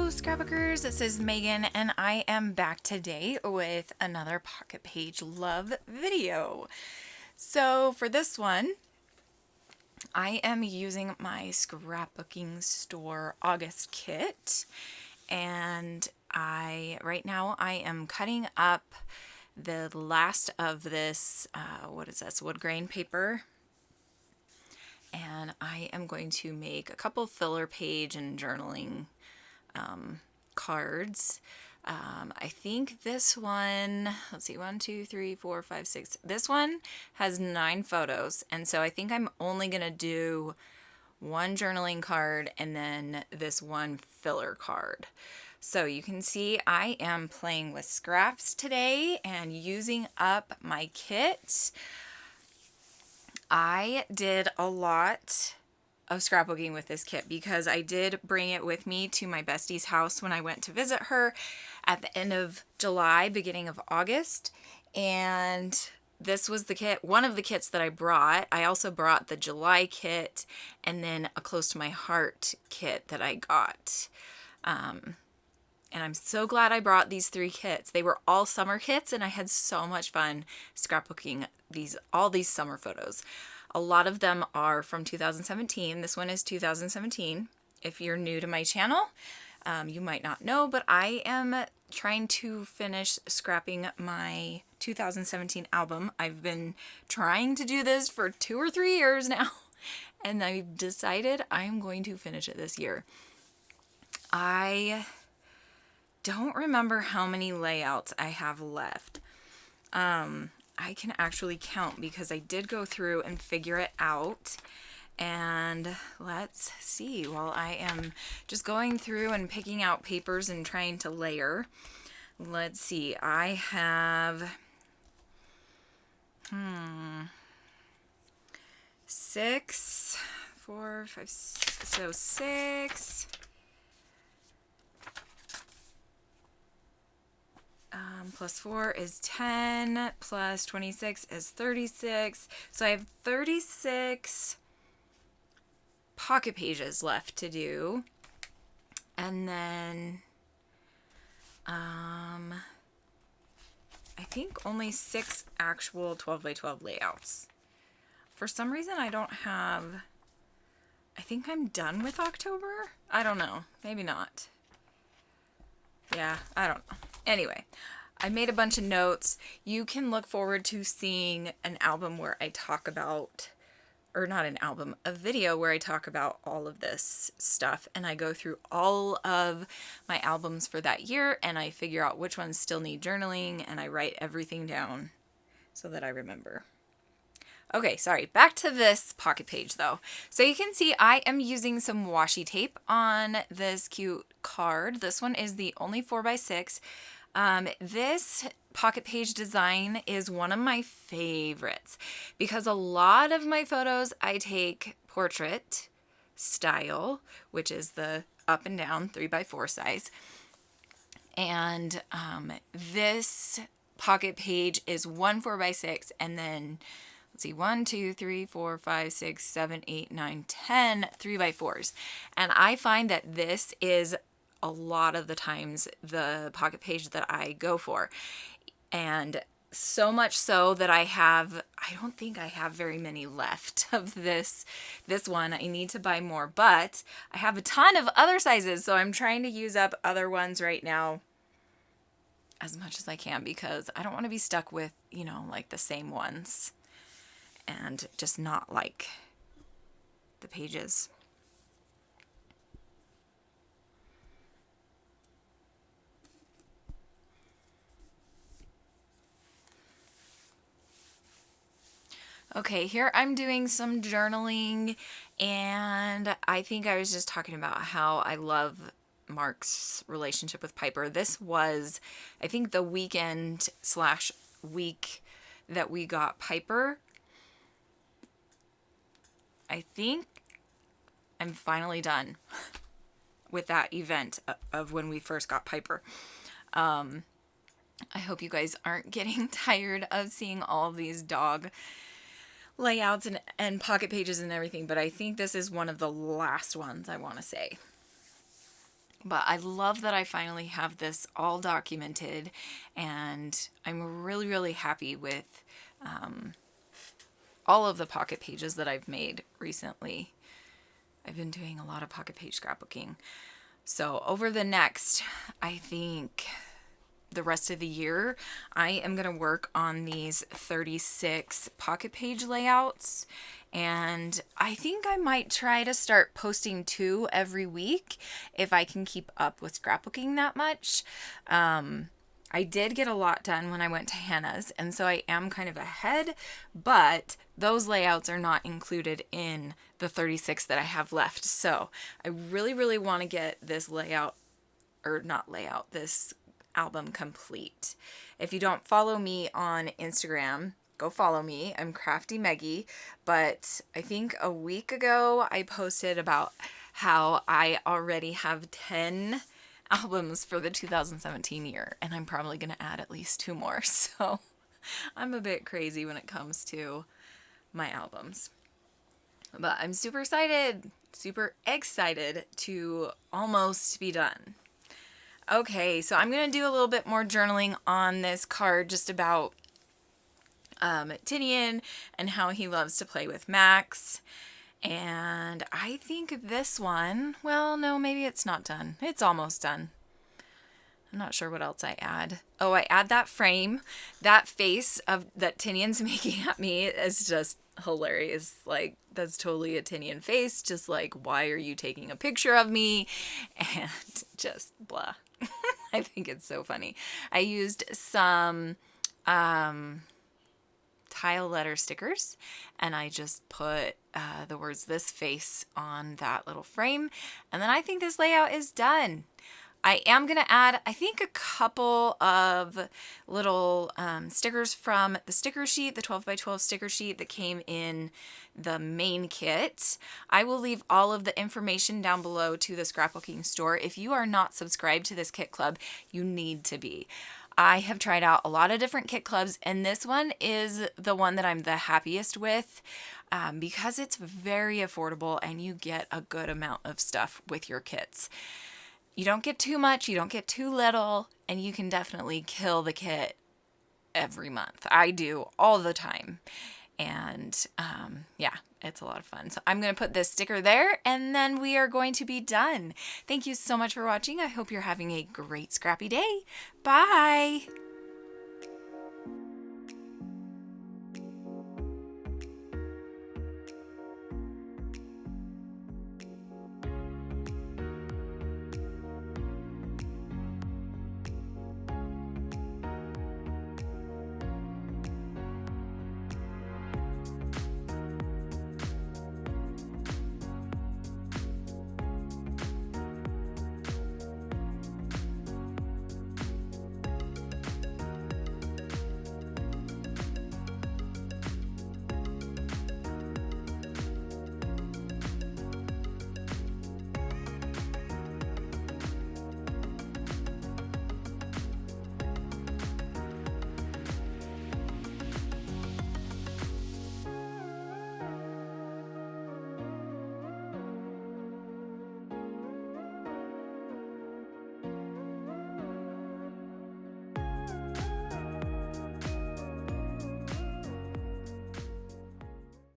Scrapbookers, this is Megan and I am back today with another pocket page love video. So for this one, I am using my scrapbooking store August kit, and right now I am cutting up the last of this, what is this, wood grain paper. And I am going to make a couple filler page and journaling cards. I think this one, let's see, 1, 2, 3, 4, 5, 6. This one has 9 photos. And so I think I'm only going to do one journaling card and then this one filler card. So you can see I am playing with scraps today and using up my kit. I did a lot of scrapbooking with this kit because I did bring it with me to my bestie's house when I went to visit her at the end of July, beginning of August. And this was the kit, one of the kits that I brought. I also brought the July kit and then a Close to My Heart kit that I got. And I'm so glad I brought these 3 kits. They were all summer kits and I had so much fun scrapbooking all these summer photos. A lot of them are from 2017. This one is 2017. If you're new to my channel, you might not know, but I am trying to finish scrapping my 2017 album. I've been trying to do this for 2 or 3 years now, and I've decided I'm going to finish it this year. I don't remember how many layouts I have left. I can actually count because I did go through and figure it out. And let's see, while I am just going through and picking out papers and trying to layer, let's see, I have 6, 4, 5, so 6. Plus 4 is 10, plus 26 is 36. So I have 36 pocket pages left to do. And then I think only 6 actual 12 by 12 layouts. For some reason I don't have, I think I'm done with October? I don't know. Maybe not. Yeah, I don't know. Anyway, I made a bunch of notes. You can look forward to seeing an album where I talk about, or not an album, a video where I talk about all of this stuff. And I go through all of my albums for that year and I figure out which ones still need journaling and I write everything down so that I remember. Okay, sorry, back to this pocket page though. So you can see I am using some washi tape on this cute card. This one is the only 4x6. This pocket page design is one of my favorites because a lot of my photos I take portrait style, which is the up and down 3x4 size. And this pocket page is one 4x6 and then let's see, 1, 2, 3, 4, 5, 6, 7, 8, 9, 10 3x4s. And I find that this is a lot of the times the pocket page that I go for. And so much so that I don't think I have very many left of this one. I need to buy more, but I have a ton of other sizes. So I'm trying to use up other ones right now as much as I can because I don't want to be stuck with, like the same ones and just not like the pages. Okay, here I'm doing some journaling, and I think I was just talking about how I love Mark's relationship with Piper. This was, I think, the weekend / week that we got Piper. I think I'm finally done with that event of when we first got Piper. I hope you guys aren't getting tired of seeing all these dog layouts and pocket pages and everything, but I think this is one of the last ones, I want to say. But I love that I finally have this all documented, and I'm really, really happy with all of the pocket pages that I've made recently. I've been doing a lot of pocket page scrapbooking. So over the next, I think, the rest of the year, I am going to work on these 36 pocket page layouts. And I think I might try to start posting 2 every week if I can keep up with scrapbooking that much. I did get a lot done when I went to Hannah's, and so I am kind of ahead, but those layouts are not included in the 36 that I have left. So I really, really want to get this this album complete. If you don't follow me on Instagram, go follow me. I'm Crafty Meggy, but I think a week ago I posted about how I already have 10 albums for the 2017 year, and I'm probably going to add at least 2 more. So I'm a bit crazy when it comes to my albums. But I'm super excited to almost be done. Okay, so I'm going to do a little bit more journaling on this card just about Tinian and how he loves to play with Max. And I think this one, well, no, maybe it's not done. It's almost done. I'm not sure what else I add. Oh, I add that frame. That face that Tinian's making at me is just hilarious. Like, that's totally a Tinian face. Just like, why are you taking a picture of me? And just blah. I think it's so funny. I used some tile letter stickers, and I just put the words "this face" on that little frame, and then I think this layout is done. I am going to add, I think, a couple of little stickers from the sticker sheet, the 12x12 sticker sheet that came in the main kit. I will leave all of the information down below to the scrapbooking store. If you are not subscribed to this kit club, you need to be. I have tried out a lot of different kit clubs, and this one is the one that I'm the happiest with because it's very affordable and you get a good amount of stuff with your kits. You don't get too much, you don't get too little, and you can definitely kill the kit every month. I do all the time. And yeah, it's a lot of fun. So I'm going to put this sticker there, and then we are going to be done. Thank you so much for watching. I hope you're having a great scrappy day. Bye.